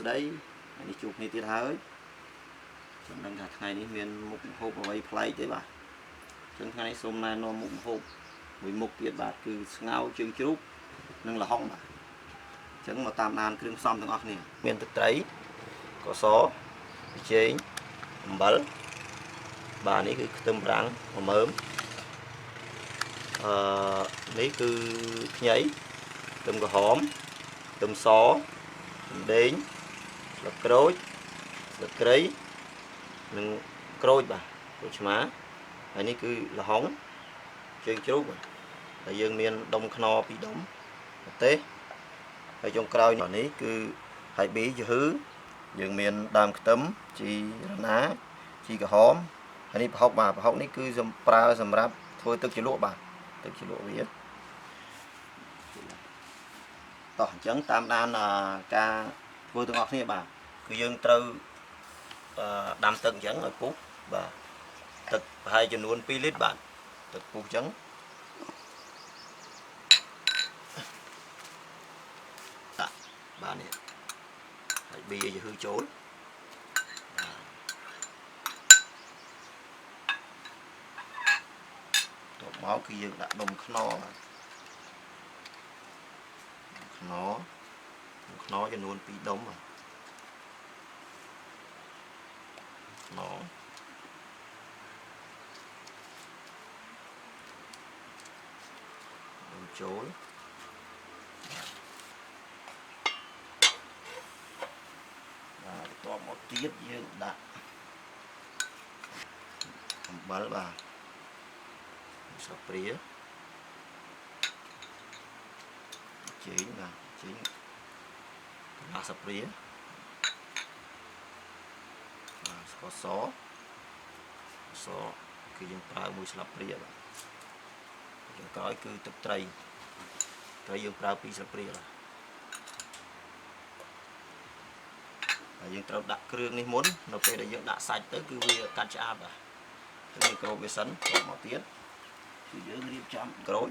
ស្ដីនេះជួបគ្នាទៀតហើយខ្ញុំដឹងថាថ្ងៃនេះមានមុខម្ហូបអ្វីប្លែកទេបាទចឹងថ្ងៃនេះសូមណែនាំមុខម្ហូបមួយមុខទៀតបាទគឺស្ងោរជើងជ្រូកនិងល្ហុងបាទចឹងមកតាមដានគ្រឿងផ្សំទាំងអស់គ្នាមានទឹកត្រីកសប៊ីចេងអំបិលបាទនេះគឺខ្ទឹមប្រាំងល្មើមនេះគឺខ្ញីខ្ទឹមក្រហមខ្ទឹមសខ្ទឹមដេងស្លឹកក្រូចស្លឹកគ្រៃនិងក្រូចបាទក្រូចឆ្មាហើយនេះគឺល្ហុងជើងជ្រូកហើយយើងមានដុំខ្នុរ2ដុំម្ទេសហើយចុងក្រោយនេះគឺហើយប៊ីយឺហឺយើងមានដើមខ្ទឹមជីរណាជីក្រហមហើយនេះប្រហុកបាទប្រហុកនេះគឺប្រើសម្រាប់ធ្វើទឹកជ្រលក់បាទទឹកជ្រលក់វាតោះអញ្ចឹងតាមដានការធ្វើទាំងអស់គ្នាបាទគឺយើងត្រូវដាំទឹកអញ្ចឹងឲ្យពុះបាទទឹកប្រហែលចំនួន2លីត្របាទទឹកពុះអញ្ចឹងដាក់បាទនេះហើយប៊ីយឺហឺចូលតបមកគឺយើងដាក់ដុំខ្នុរបាទខ្នុរចំនួន2ដុំបាទខ្នុរចូលបាទបន្ទាប់មកទៀតយើងដាក់អំបិលបាទស្លឹកព្រាចេញបាទចេញកន្លះស្លឹកព្រាបាទស្ករសគឺយើងប្រើ1ស្លាបព្រាបាទចុងក្រោយគឺទឹកត្រីយើងប្រើ2ស្លាបព្រាបាទហើយយើងត្រូវដាក់គ្រឿងនេះមុននៅពេលដែលយើងដាក់សាច់ទៅគឺវាកាត់ឆ្អាបបាទទៅមីក្រូបវាសិនចូលមកទៀតគឺយើងរៀបចំក្រូច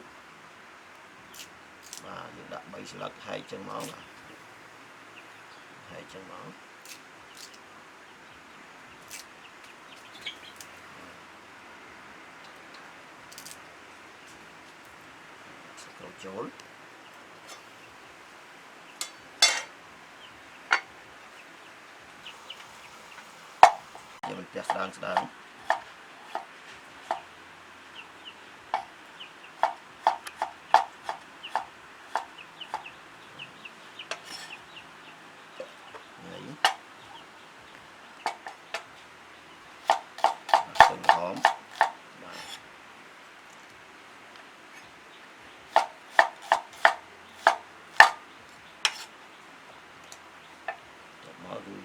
បាទយើងដាក់3ស្លឹកហែកចឹងមកបាទហែកចឹងមកក្រូចចូលយើងបន្ទះស្ដើងហមបាទតមកគឺ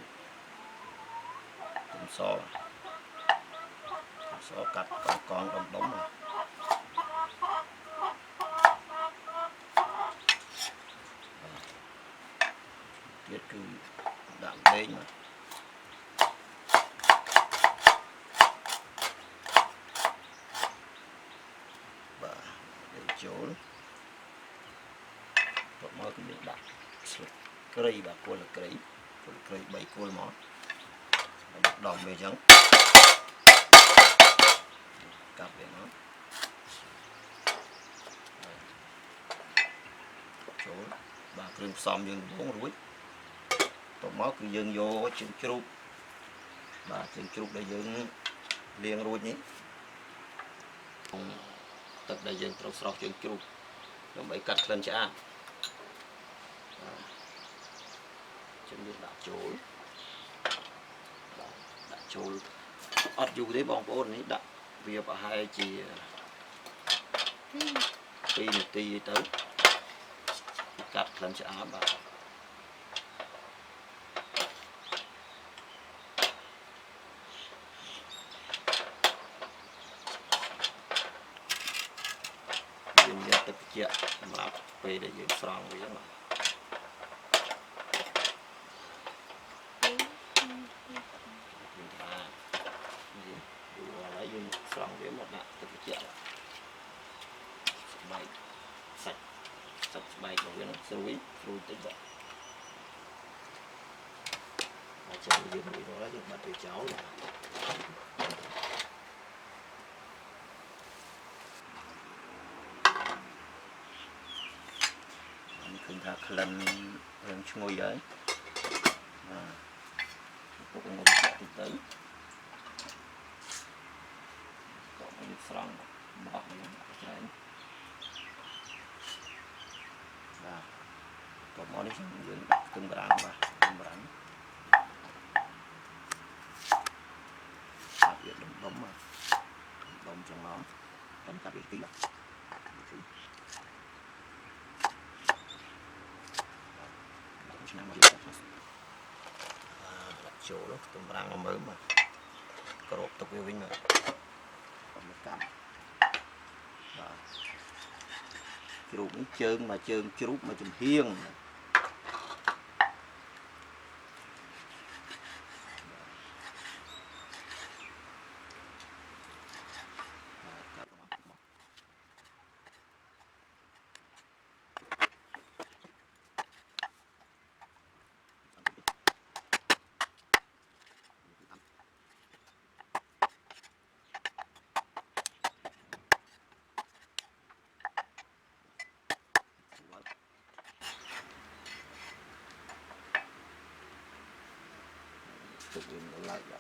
ខ្ទឹមសកាត់កងដុំបាទទៀតគឺដាក់លេងបាទចូលតមកគឺយើងដាក់ស្លឹកគ្រៃបាទគល់ក្រៃ3គល់មកដាក់ដងវាអញ្ចឹងកាប់វាមកចូលបាទគ្រឿងផ្សំយើងកំពុងរួចតមកគឺយើងយកជើងជ្រូកបាទជើងជ្រូកដែលយើងលាងរួចនេះទឹកដែលយើងត្រូវស្រោះជើងជ្រូកដើម្បីកាត់ក្លិនឆ្អាបជំនួសដាក់ចូលអត់យូរទេបងប្អូននេះដាក់វាប្រហែលជា2នាទីទៅកាត់ក្លិនឆ្អាបបាទយើងយកទឹកត្រជាក់សម្រាប់ពេលដែលយើងស្រង់វាបាទយើងស្រង់វាមកដាក់ទឹកត្រជាក់ស្បែកសាច់ស្បែករបស់វាស្រួយតិចបាទ chén dương bị đó thì bắt từ cháu này. Khinh thác lần lần ngồi đấy cũng ngồi thì tới có một xong bỏ đấy và có món đi xong dưới cơm rang và cơm rang đặc biệt đấm bấm mà bấm trong nó bấm đặc biệt kỹ chỗ đó cơm rang nó mới mà có rộp tục vinh rồi còn một cắm và chụp những chân mà chân chụp mà chùm hiên tục vinh nó lại vậy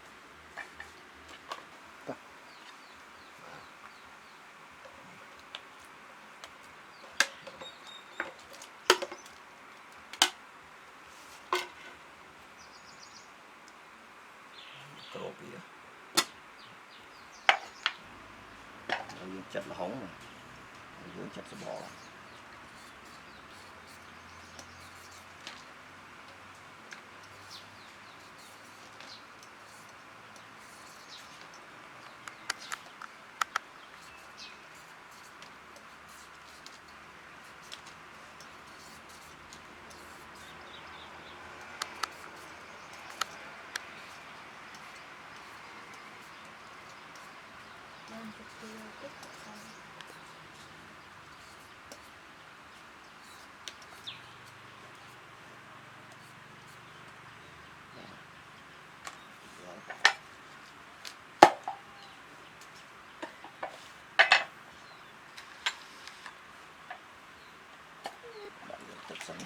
cột gì đó dương chất là hóng mà dương chất sẽ bỏ thật sẵn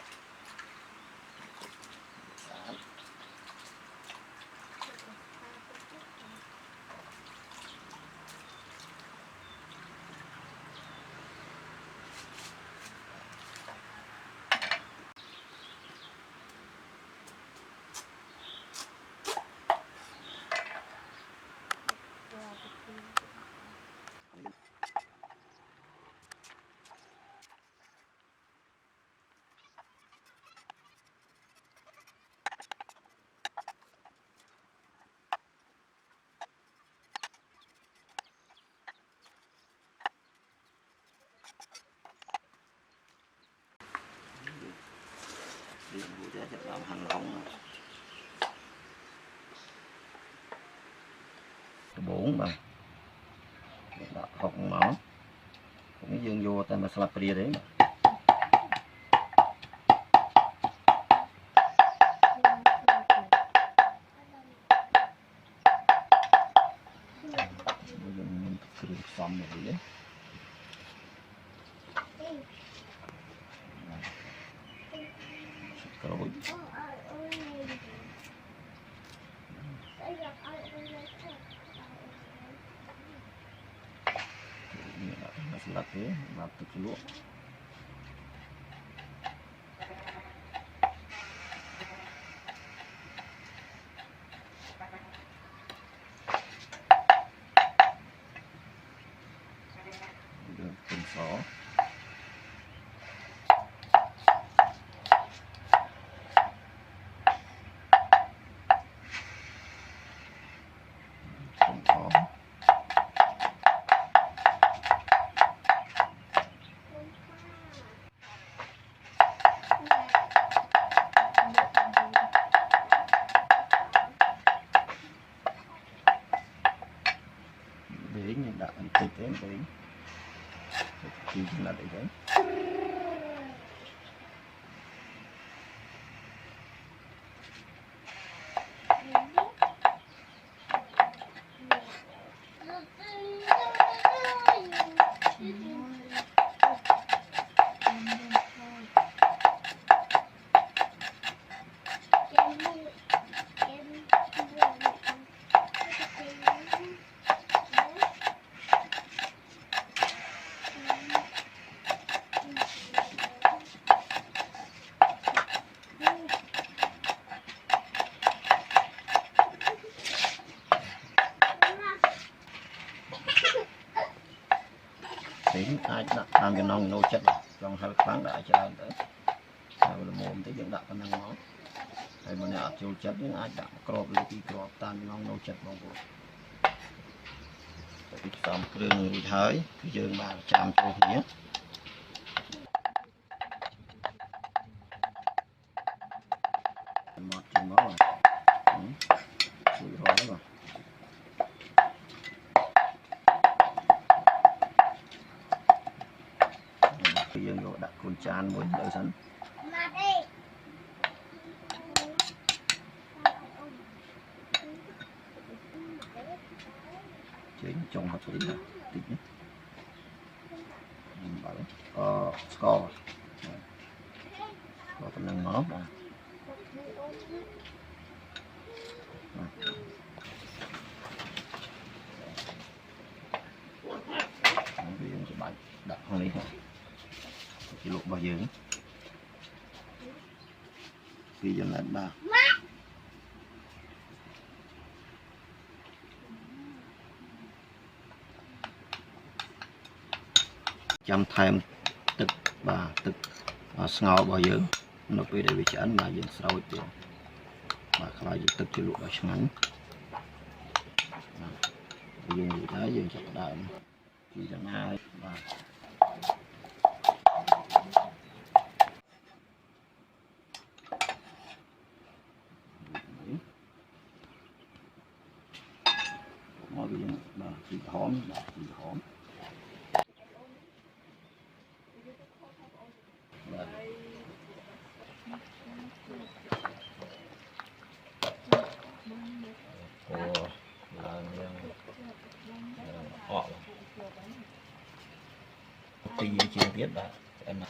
điện vụ giá chặt làm hành lỏng 4 mà học nó cũng dương vô tay mà slap đi đấy xong rồi đấy rồi slap thế mà thực lúa từng số từng số để như đã thực tế đấy thì là đấy Thì ai đặt làm cái nòng nô chất trong hai khoáng đại cho tới sau là mồm tới dựng đặt cái năng nó hay mà nè chiều chất những ai đặt crop lên thì crop tan nòng nô chất bằng bộ thì xong cái đường đi thấy cái dương mà chạm cho nhé một chừng máu rồi hóa rồi cái dương rồi đặt con chan với đỡ sẵn chính trong hợp lý là tịnh nhé bảo score có phần năng máu mà đặt không lý chỉ luộc bao dưỡng khi dân lên ba chăm thêmទឹកបាទទឹកស្ងោររបស់យើងនៅពេលដែលវាឆ្អិនបាទយើងស្រោចទៅបាទខ្លាយជាទឹកជ្រលក់ដ៏ឆ្ងាញ់យើងនិយាយយើងចាប់ដើមពីដំណើរបាទមកយើងបាទពីហមបាទពីហមtí chi tiết là em này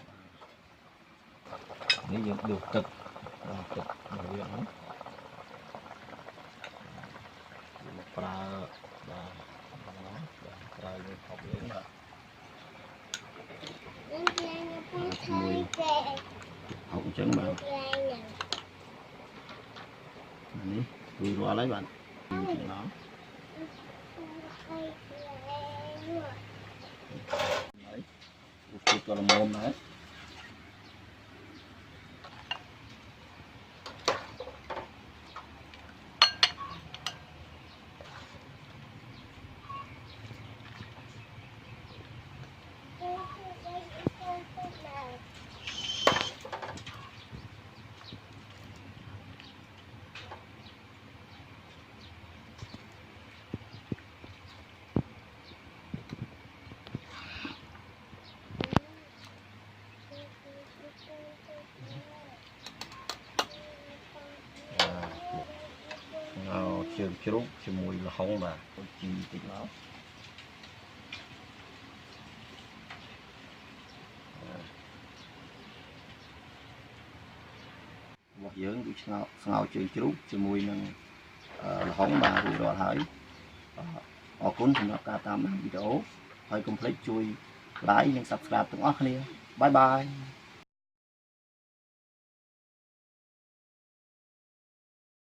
nếu được cực cực bảo viện lắm và học lớn là mùi học trứng mà đi tôi qua lấy bạn nó đấy còn mồm đấy trường chốt cho mùi là không mà chi tiết nó một dưỡng bị ngào trường chốt cho mùi nâng là không mà rồi đó thấy họ cũng thì nó cả 8 video hơi complete chui like nhưng subscribe từng óc liền bye bye.